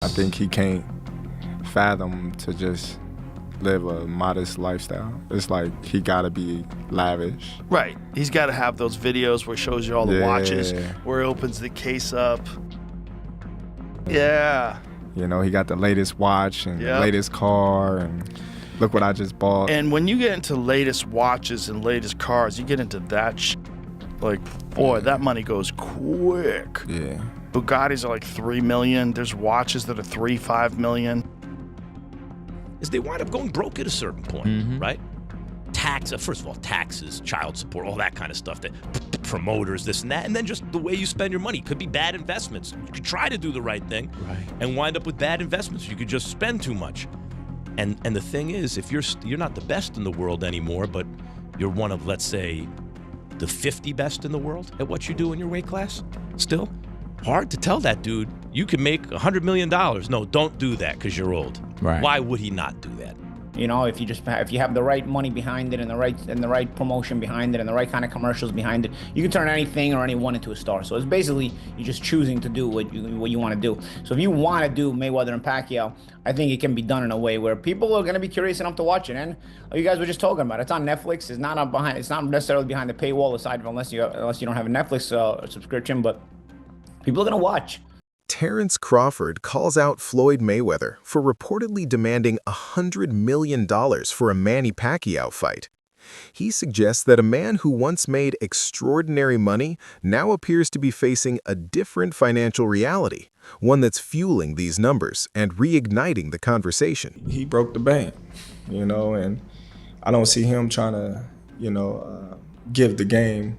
I think he can't fathom to just live a modest lifestyle. It's like he gotta be lavish. Right. He's got to have those videos where he shows you all the watches, where he opens the case up. Yeah. You know, he got the latest watch and the latest car, and look what I just bought. And when you get into latest watches and latest cars, you get into that like, boy, that money goes quick. Yeah. Bugattis are like $3 million. There's watches that are $3-5 million. Is they wind up going broke at a certain point, right? First of all, taxes, child support, all that kind of stuff, that promoters, this and that, and then just the way you spend your money. Could be bad investments. You could try to do the right thing and wind up with bad investments. You could just spend too much. And the thing is, if you're not the best in the world anymore, but you're one of, let's say, the 50 best in the world at what you do in your weight class, still hard to tell that dude, you can make $100 million. No, don't do that because you're old. Right. Why would he not do that? You know, if you have the right money behind it and the right promotion behind it and the right kind of commercials behind it, you can turn anything or anyone into a star. So it's basically you're just choosing to do what you want to do. So if you want to do Mayweather and Pacquiao, I think it can be done in a way where people are going to be curious enough to watch it. And you guys were just talking about, it's on Netflix. It's not It's not necessarily behind the paywall, aside from unless you don't have a Netflix subscription. But people are going to watch. Terence Crawford calls out Floyd Mayweather for reportedly demanding $100 million for a Manny Pacquiao fight. He suggests that a man who once made extraordinary money now appears to be facing a different financial reality, one that's fueling these numbers and reigniting the conversation. He broke the bank, you know, and I don't see him trying to, you know, give the game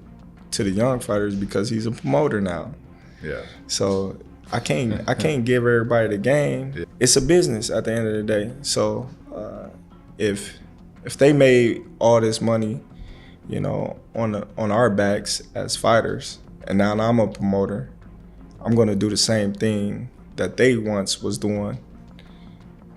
to the young fighters because he's a promoter now. Yeah. So I can't give everybody the game. Yeah. It's a business at the end of the day. So if they made all this money, you know, on our backs as fighters, and now I'm a promoter, I'm gonna do the same thing that they once was doing,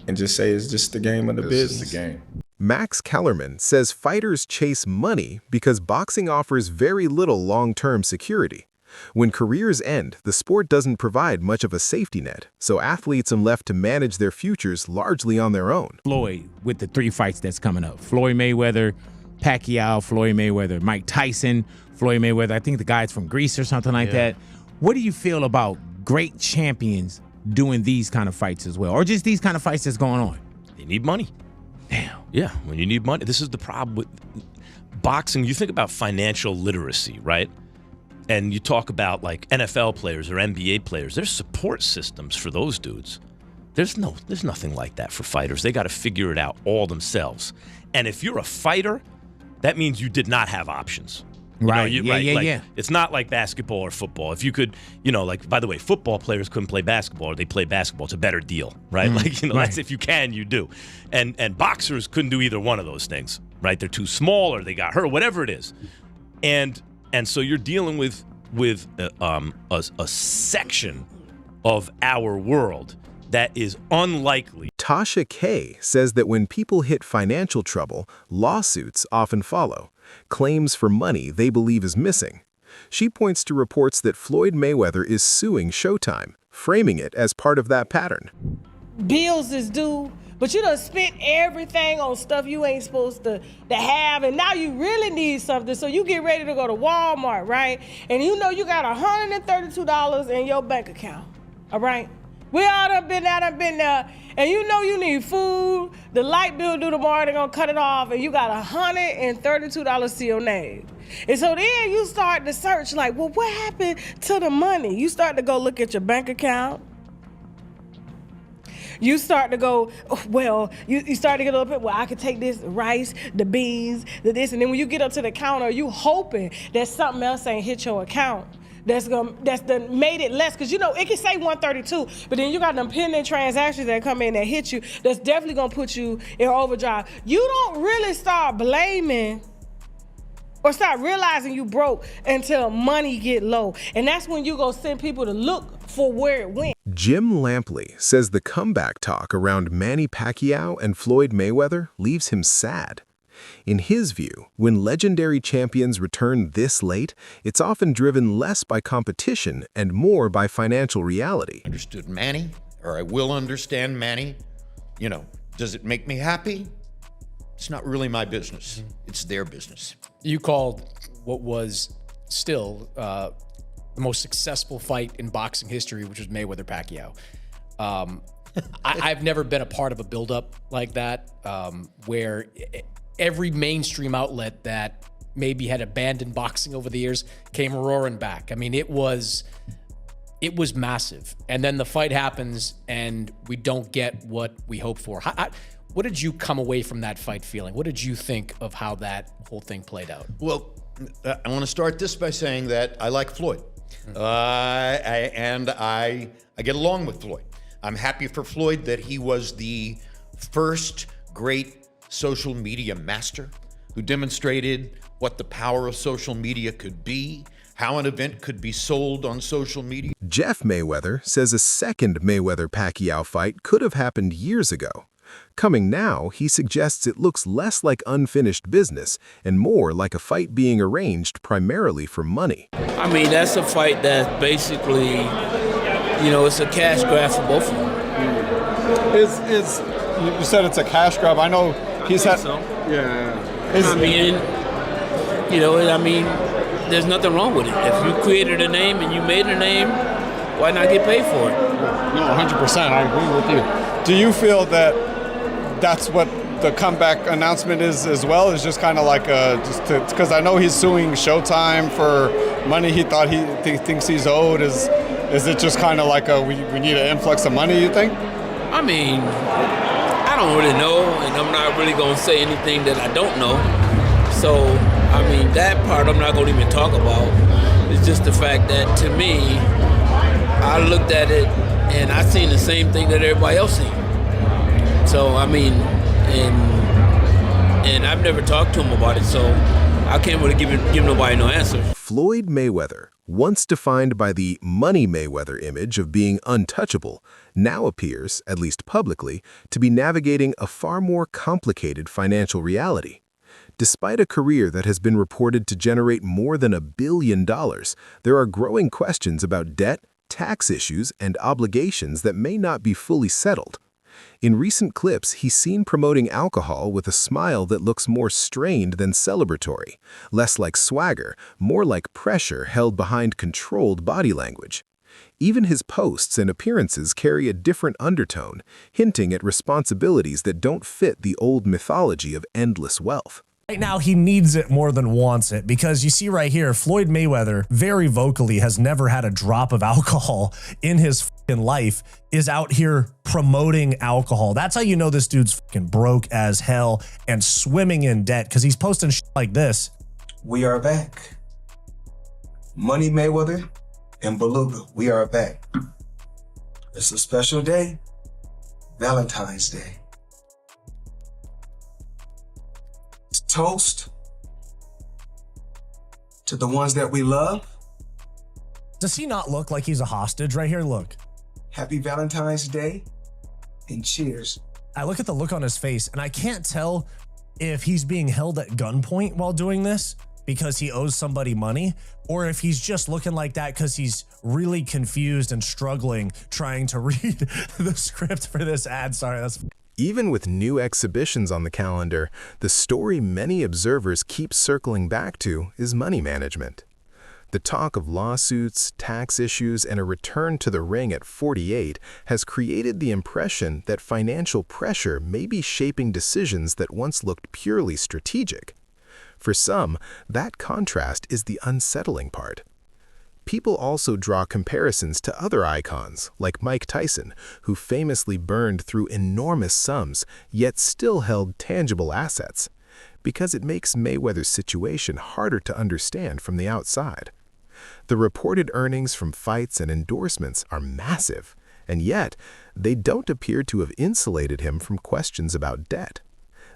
and just say it's just the game of the business. It's the game. Max Kellerman says fighters chase money because boxing offers very little long-term security. When careers end, the sport doesn't provide much of a safety net, so athletes are left to manage their futures largely on their own. Floyd, with the 3 fights that's coming up, Floyd Mayweather, Pacquiao, Floyd Mayweather, Mike Tyson, Floyd Mayweather, I think the guy's from Greece or something like that. What do you feel about great champions doing these kind of fights as well, or just these kind of fights that's going on? They need money. Damn. Yeah, when you need money. This is the problem with boxing. You think about financial literacy, right? And you talk about like NFL players or NBA players, there's support systems for those dudes. There's nothing like that for fighters. They got to figure it out all themselves. And if you're a fighter, that means you did not have options. Right. Yeah. It's not like basketball or football. If you could, you know, like, by the way, football players couldn't play basketball, or they play basketball. It's a better deal, right? Like, you know, that's if you can, you do. And boxers couldn't do either one of those things, right? They're too small, or they got hurt, whatever it is. And so you're dealing with a section of our world that is unlikely. Tasha Kay says that when people hit financial trouble, lawsuits often follow, claims for money they believe is missing. She points to reports that Floyd Mayweather is suing Showtime, framing it as part of that pattern. Bills is due, but you done spent everything on stuff you ain't supposed to have, and now you really need something, so you get ready to go to Walmart, right? And you know you got $132 in your bank account, all right? We all done been there, and you know you need food, the light bill due tomorrow, they're gonna cut it off, and you got $132 to your name. And so then you start to search like, well, what happened to the money? You start to go look at your bank account. You start to go, well, you start to get a little bit, well, I could take this rice, the beans, this, and then when you get up to the counter, you hoping that something else ain't hit your account. That's done made it less, because you know it can say 132, but then you got them pending transactions that come in that hit you. That's definitely gonna put you in overdrive. You don't really start blaming or start realizing you broke until money get low, and that's when you go send people to look for where it went. Jim Lampley says the comeback talk around Manny Pacquiao and Floyd Mayweather leaves him sad. In his view, when legendary champions return this late, it's often driven less by competition and more by financial reality. Understood Manny or I will understand Manny. You know, does it make me happy? It's not really my business. It's their business. You called what was still the most successful fight in boxing history, which was Mayweather-Pacquiao. I've never been a part of a buildup like that, where every mainstream outlet that maybe had abandoned boxing over the years came roaring back. I mean, it was massive. And then the fight happens and we don't get what we hoped for. What did you come away from that fight feeling? What did you think of how that whole thing played out? Well, I want to start this by saying that I like Floyd. I get along with Floyd. I'm happy for Floyd that he was the first great social media master who demonstrated what the power of social media could be, how an event could be sold on social media. Jeff Mayweather says a second Mayweather-Pacquiao fight could have happened years ago. Coming now, he suggests it looks less like unfinished business and more like a fight being arranged primarily for money. I mean, that's a fight that basically, it's a cash grab for both of them. You said it's a cash grab. I know he's had. So. Yeah. There's nothing wrong with it. If you created a name and you made a name, why not get paid for it? No, 100%. I agree with you. Do you feel that that's what the comeback announcement is as well? Is just kind of like because I know he's suing Showtime for money he thought he thinks he's owed. Is it just kind of like we need an influx of money, you think? I mean, I don't really know, and I'm not really going to say anything that I don't know. So, I mean, that part I'm not going to even talk about. It's just the fact that, to me, I looked at it and I seen the same thing that everybody else seen. So, I mean, and I've never talked to him about it, so I can't really give nobody no answer. Floyd Mayweather, once defined by the Money Mayweather image of being untouchable, now appears, at least publicly, to be navigating a far more complicated financial reality. Despite a career that has been reported to generate more than $1 billion, there are growing questions about debt, tax issues, and obligations that may not be fully settled. In recent clips, he's seen promoting alcohol with a smile that looks more strained than celebratory, less like swagger, more like pressure held behind controlled body language. Even his posts and appearances carry a different undertone, hinting at responsibilities that don't fit the old mythology of endless wealth. Right now, he needs it more than wants it, because you see right here, Floyd Mayweather very vocally has never had a drop of alcohol in his fucking life, is out here promoting alcohol. That's how you know this dude's fucking broke as hell and swimming in debt, because he's posting shit like this. We are back. Money Mayweather and Beluga, we are back. It's a special day, Valentine's Day. Toast to the ones that we love. Does he not look like he's a hostage right here? Look. Happy Valentine's Day and cheers. I look at the look on his face and I can't tell if he's being held at gunpoint while doing this because he owes somebody money, or if he's just looking like that because he's really confused and struggling trying to read the script for this ad. Sorry, that's... Even with new exhibitions on the calendar, the story many observers keep circling back to is money management. The talk of lawsuits, tax issues, and a return to the ring at 48 has created the impression that financial pressure may be shaping decisions that once looked purely strategic. For some, that contrast is the unsettling part. People also draw comparisons to other icons, like Mike Tyson, who famously burned through enormous sums, yet still held tangible assets, because it makes Mayweather's situation harder to understand from the outside. The reported earnings from fights and endorsements are massive, and yet they don't appear to have insulated him from questions about debt.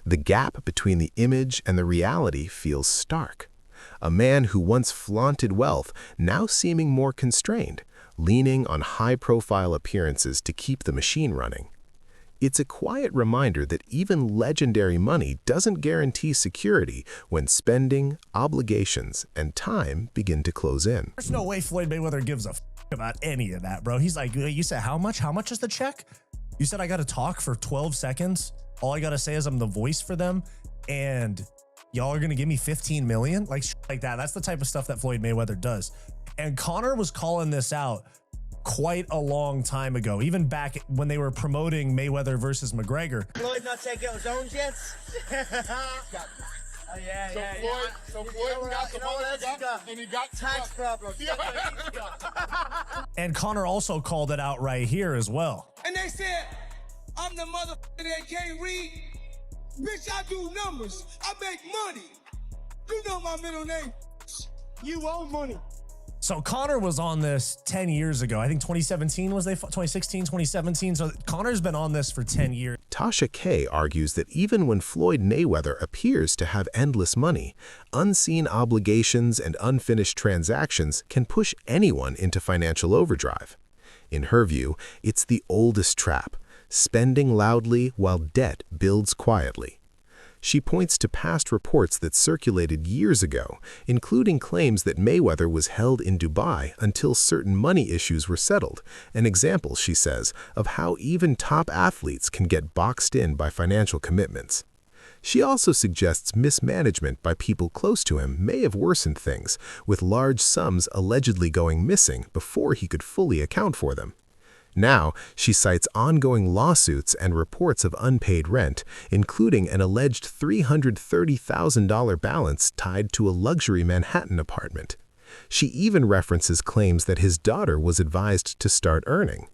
The gap between the image and the reality feels stark. A man who once flaunted wealth, now seeming more constrained, leaning on high-profile appearances to keep the machine running. It's a quiet reminder that even legendary money doesn't guarantee security when spending, obligations, and time begin to close in. There's no way Floyd Mayweather gives a about any of that, bro. He's like, you said how much? How much is the check? You said I got to talk for 12 seconds. All I got to say is I'm the voice for them, and y'all are going to give me 15 million? Like that. That's the type of stuff that Floyd Mayweather does. And Conor was calling this out quite a long time ago, even back when they were promoting Mayweather versus McGregor. Floyd not taking his own jets? Oh, yeah. So Floyd got the money and he got tax problems. And Conor also called it out right here as well. And they said, I'm the motherfucker that can't read. Bitch, I do numbers. I make money. You know my middle name. You owe money. So Conor was on this 10 years ago. I think 2017 was 2016, 2017. So Conor's been on this for 10 years. Tasha K argues that even when Floyd Mayweather appears to have endless money, unseen obligations and unfinished transactions can push anyone into financial overdrive. In her view, it's the oldest trap, spending loudly while debt builds quietly. She points to past reports that circulated years ago, including claims that Mayweather was held in Dubai until certain money issues were settled, an example, she says, of how even top athletes can get boxed in by financial commitments. She also suggests mismanagement by people close to him may have worsened things, with large sums allegedly going missing before he could fully account for them. Now, she cites ongoing lawsuits and reports of unpaid rent, including an alleged $330,000 balance tied to a luxury Manhattan apartment. She even references claims that his daughter was advised to start earning.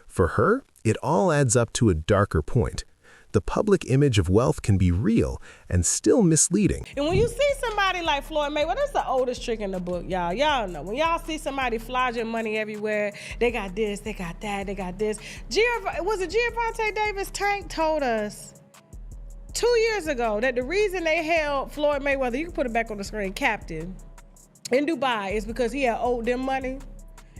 For her, it all adds up to a darker point. The public image of wealth can be real and still misleading. And when you see somebody like Floyd Mayweather, that's the oldest trick in the book, y'all. Y'all know. When y'all see somebody flogging money everywhere, they got this, they got that, they got this. Was it Gervonta Davis? Tank told us 2 years ago that the reason they held Floyd Mayweather, you can put it back on the screen, captive, in Dubai is because he had owed them money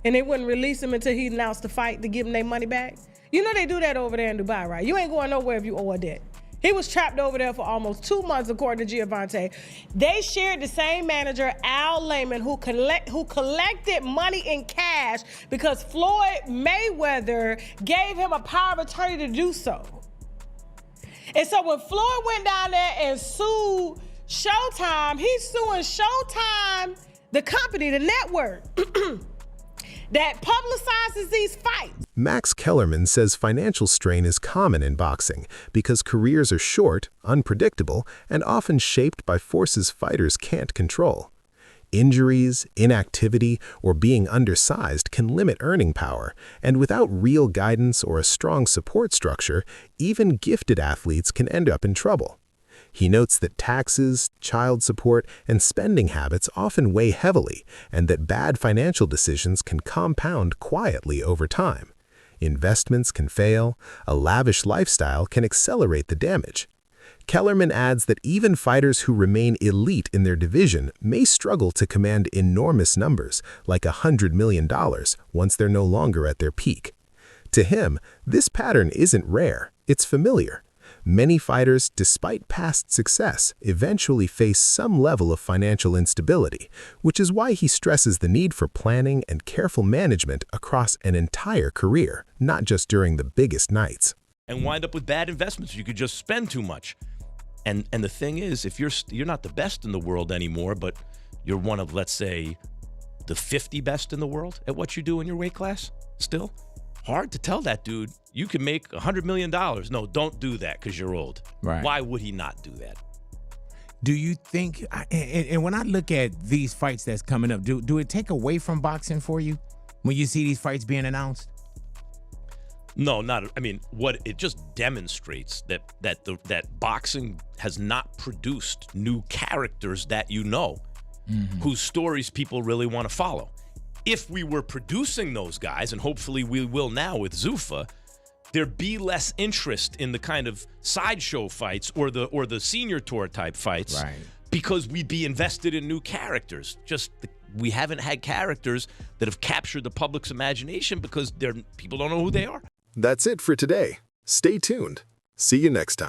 and they wouldn't release him until he announced the fight to give them their money back. You know they do that over there in Dubai, right? You ain't going nowhere if you owe a debt. He was trapped over there for almost 2 months, according to Gervonta. They shared the same manager, Al Layman, who collected money in cash because Floyd Mayweather gave him a power of attorney to do so. And so when Floyd went down there and sued Showtime, he's suing Showtime, the company, the network, that publicizes these fights. Max Kellerman says financial strain is common in boxing because careers are short, unpredictable, and often shaped by forces fighters can't control. Injuries, inactivity, or being undersized can limit earning power, and without real guidance or a strong support structure, even gifted athletes can end up in trouble. He notes that taxes, child support, and spending habits often weigh heavily, and that bad financial decisions can compound quietly over time. Investments can fail, a lavish lifestyle can accelerate the damage. Kellerman adds that even fighters who remain elite in their division may struggle to command enormous numbers, like $100 million, once they're no longer at their peak. To him, this pattern isn't rare, it's familiar. Many fighters, despite past success, eventually face some level of financial instability, which is why he stresses the need for planning and careful management across an entire career, not just during the biggest nights. And wind up with bad investments. You could just spend too much. And the thing is, if you're not the best in the world anymore, but you're one of, let's say, the 50 best in the world at what you do in your weight class, still, hard to tell that dude, you can make $100 million. No, don't do that because you're old. Right. Why would he not do that? Do you think, and when I look at these fights that's coming up, do it take away from boxing for you when you see these fights being announced? No, not. I mean, what it just demonstrates that boxing has not produced new characters that you know, whose stories people really want to follow. If we were producing those guys, and hopefully we will now with Zuffa, there'd be less interest in the kind of sideshow fights or the senior tour type fights, right? Because we'd be invested in new characters. We haven't had characters that have captured the public's imagination because people don't know who they are. That's it for today. Stay tuned. See you next time.